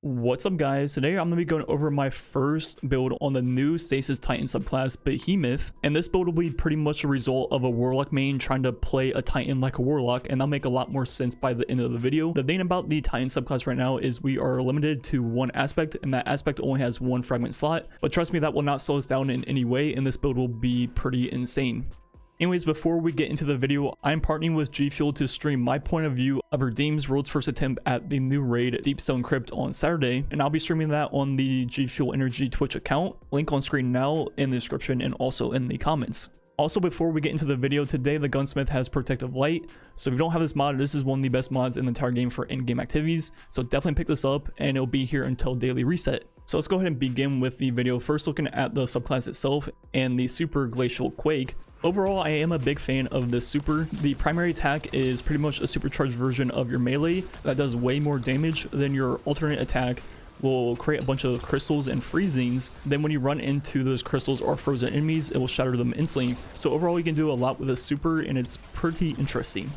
What's up guys, today I'm going to be going over my first build on the new Stasis Titan subclass Behemoth, and this build will be pretty much a result of a Warlock main trying to play a Titan like a Warlock, and that'll make a lot more sense by the end of the video. The thing about the Titan subclass right now is we are limited to one aspect, and that aspect only has one fragment slot, but trust me, that will not slow us down in any way, and this build will be pretty insane. Anyways, before we get into the video, I'm partnering with G Fuel to stream my point of view of Redeem's world's first attempt at the new raid Deepstone Crypt on Saturday, and I'll be streaming that on the G Fuel Energy Twitch account. Link on screen now, in the description, and also in the comments. Also, before we get into the video, today the Gunsmith has Protective Light, so if you don't have this mod, this is one of the best mods in the entire game for in-game activities, so definitely pick this up, and it'll be here until daily reset. So let's go ahead and begin with the video, first looking at the subclass itself and the Super Glacial Quake. Overall, I am a big fan of this super. The primary attack is pretty much a supercharged version of your melee that does way more damage than your alternate attack. Will create a bunch of crystals and freezings. Then when you run into those crystals or frozen enemies, it will shatter them instantly. So overall, you can do a lot with a super, and it's pretty interesting.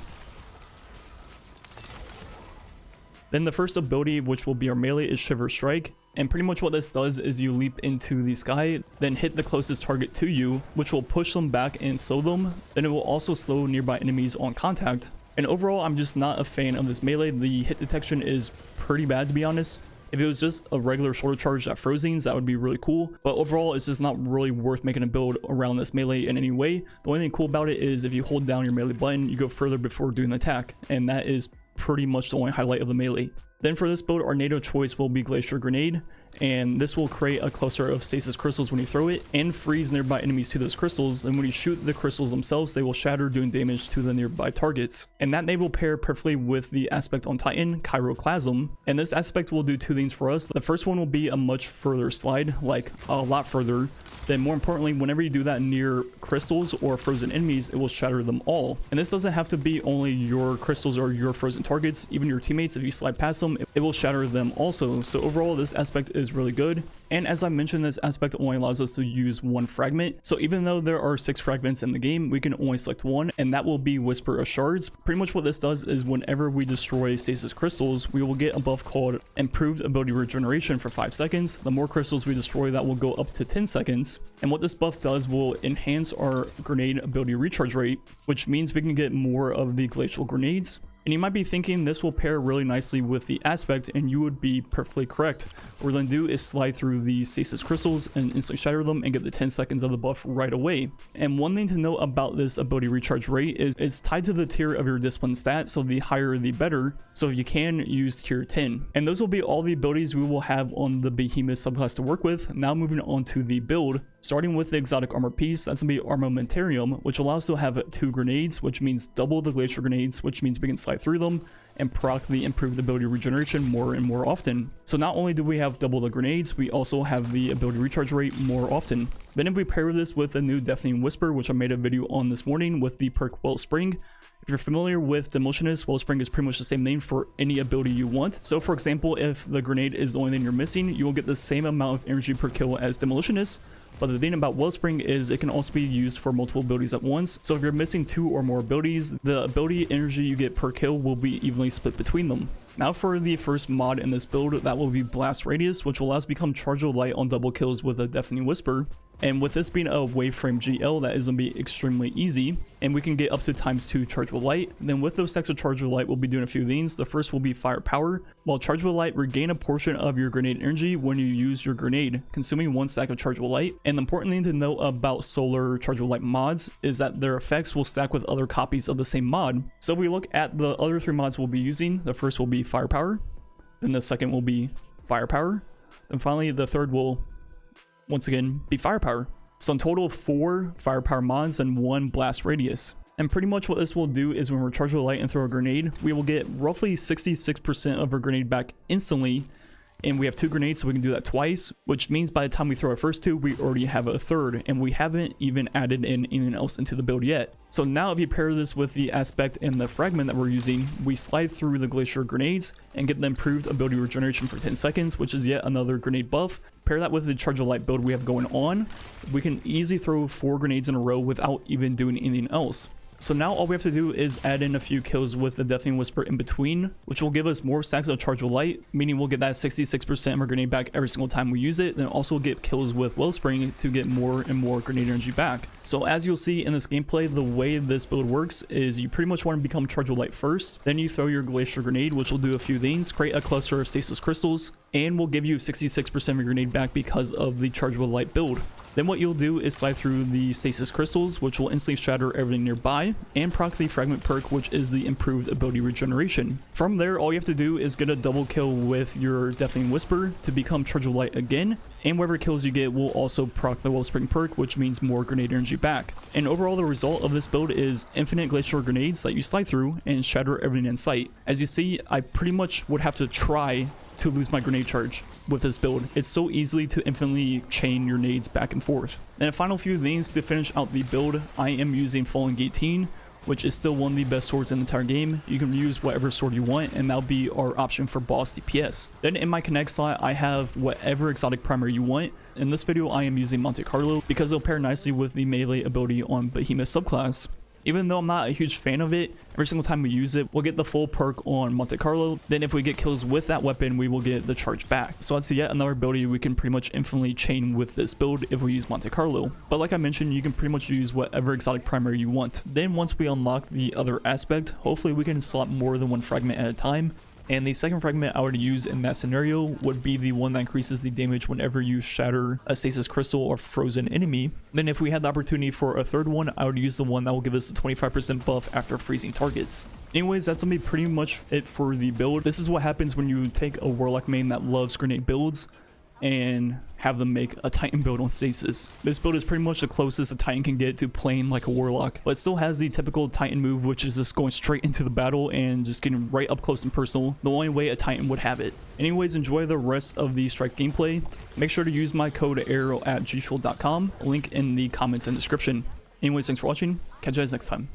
Then the first ability, which will be our melee, is Shiver Strike. And pretty much what this does is you leap into the sky, then hit the closest target to you, which will push them back and slow them. Then it will also slow nearby enemies on contact. And overall, I'm just not a fan of this melee. The hit detection is pretty bad, to be honest. If it was just a regular shoulder charge that frozings, that would be really cool. But overall, it's just not really worth making a build around this melee in any way. The only thing cool about it is if you hold down your melee button, you go further before doing the attack. And that is pretty much the only highlight of the melee. Then for this build, our NATO choice will be Glacier Grenade, and this will create a cluster of stasis crystals when you throw it and freeze nearby enemies to those crystals. And when you shoot the crystals themselves, they will shatter, doing damage to the nearby targets. And that nade will pair perfectly with the aspect on Titan, Chiroclasm. And this aspect will do two things for us. The first one will be a much further slide, like a lot further. Then more importantly, whenever you do that near crystals or frozen enemies, it will shatter them all. And this doesn't have to be only your crystals or your frozen targets, even your teammates. If you slide past them, it will shatter them also. So overall, this aspect is really good. And as I mentioned, this aspect only allows us to use one fragment. So even though there are 6 fragments in the game, we can only select one, and that will be Whisper of Shards. Pretty much what this does is whenever we destroy stasis crystals, we will get a buff called Improved Ability Regeneration for 5 seconds. The more crystals we destroy, that will go up to 10 seconds. And what this buff does will enhance our grenade ability recharge rate, which means we can get more of the glacial grenades. And you might be thinking this will pair really nicely with the aspect, and you would be perfectly correct. What we're going to do is slide through the stasis crystals and instantly shatter them and get the 10 seconds of the buff right away. And one thing to note about this ability recharge rate is it's tied to the tier of your discipline stat, so the higher the better. So you can use tier 10. And those will be all the abilities we will have on the Behemoth subclass to work with. Now moving on to the build. Starting with the exotic armor piece, that's going to be Armamentarium, which allows us to have 2 grenades, which means double the glacier grenades, which means we can slide through them and proc the improved ability regeneration more and more often. So not only do we have double the grenades, we also have the ability recharge rate more often. Then if we pair this with a new Deafening Whisper, which I made a video on this morning with the perk Wellspring. If you're familiar with Demolitionist, Wellspring is pretty much the same name for any ability you want. So for example, if the grenade is the only thing you're missing, you will get the same amount of energy per kill as Demolitionist. But the thing about Wellspring is it can also be used for multiple abilities at once. So if you're missing 2 or more abilities, the ability energy you get per kill will be evenly split between them. Now for the first mod in this build, that will be Blast Radius, which will allow us to become Chargeable Light on double kills with a Deafening Whisper. And with this being a Waveframe GL, that is going to be extremely easy, and we can get up to ×2 Chargeable Light. Then with those stacks of Chargeable Light, we'll be doing a few things. The first will be Firepower. While Chargeable Light regain a portion of your grenade energy when you use your grenade, consuming 1 stack of Chargeable Light. And the important thing to note about solar Chargeable Light mods is that their effects will stack with other copies of the same mod. So if we look at the other 3 mods we'll be using, the first will be Firepower, then the second will be Firepower, and finally the third will once again be Firepower. So in total 4 Firepower mods and 1 Blast Radius. And pretty much what this will do is when we're charged with light and throw a grenade, we will get roughly 66% of our grenade back instantly. And we have 2 grenades, so we can do that twice, which means by the time we throw our first 2, we already have a third, and we haven't even added in anything else into the build yet. So now if you pair this with the aspect and the fragment that we're using, we slide through the glacier grenades and get the improved ability regeneration for 10 seconds, which is yet another grenade buff. Pair that with the Chargeable Light build we have going on, we can easily throw 4 grenades in a row without even doing anything else. So now all we have to do is add in a few kills with the Deafening Whisper in between, which will give us more stacks of Chargeable Light, meaning we'll get that 66% of our grenade back every single time we use it, then also get kills with Wellspring to get more and more grenade energy back. So as you'll see in this gameplay, the way this build works is you pretty much want to become Chargeable Light first, then you throw your Glacier Grenade, which will do a few things, create a cluster of Stasis Crystals, and will give you 66% of your grenade back because of the Chargeable Light build. Then what you'll do is slide through the Stasis Crystals, which will instantly shatter everything nearby, and proc the Fragment perk, which is the improved ability regeneration. From there, all you have to do is get a double kill with your Deafening Whisper to become Chargeable Light again, and whatever kills you get will also proc the Wellspring perk, which means more grenade energy back. And overall, the result of this build is infinite Glacial Grenades that you slide through and shatter everything in sight. As you see, I pretty much would have to try to lose my grenade charge with this build. It's so easily to infinitely chain your nades back and forth. And a final few things to finish out the build, I am using Fallen Guillotine, which is still one of the best swords in the entire game. You can use whatever sword you want, and that'll be our option for boss DPS. Then in my connect slot, I have whatever exotic primary you want. In this video, I am using Monte Carlo because it'll pair nicely with the melee ability on Behemoth subclass. Even though I'm not a huge fan of it, every single time we use it, we'll get the full perk on Monte Carlo. Then if we get kills with that weapon, we will get the charge back. So that's yet another ability we can pretty much infinitely chain with this build if we use Monte Carlo. But like I mentioned, you can pretty much use whatever exotic primary you want. Then once we unlock the other aspect, hopefully we can slot more than one fragment at a time. And the second fragment I would use in that scenario would be the one that increases the damage whenever you shatter a Stasis Crystal or frozen enemy. Then if we had the opportunity for a third one, I would use the one that will give us a 25% buff after freezing targets. Anyways, that's gonna be pretty much it for the build. This is what happens when you take a Warlock main that loves grenade builds and have them make a Titan build on Stasis. This build is pretty much the closest a Titan can get to playing like a Warlock, but it still has the typical Titan move, which is just going straight into the battle and just getting right up close and personal, the only way a Titan would have it. Anyways, enjoy the rest of the Strike gameplay. Make sure to use my code Ehroar at gfuel.com, link in the comments and description. Anyways, thanks for watching, catch you guys next time.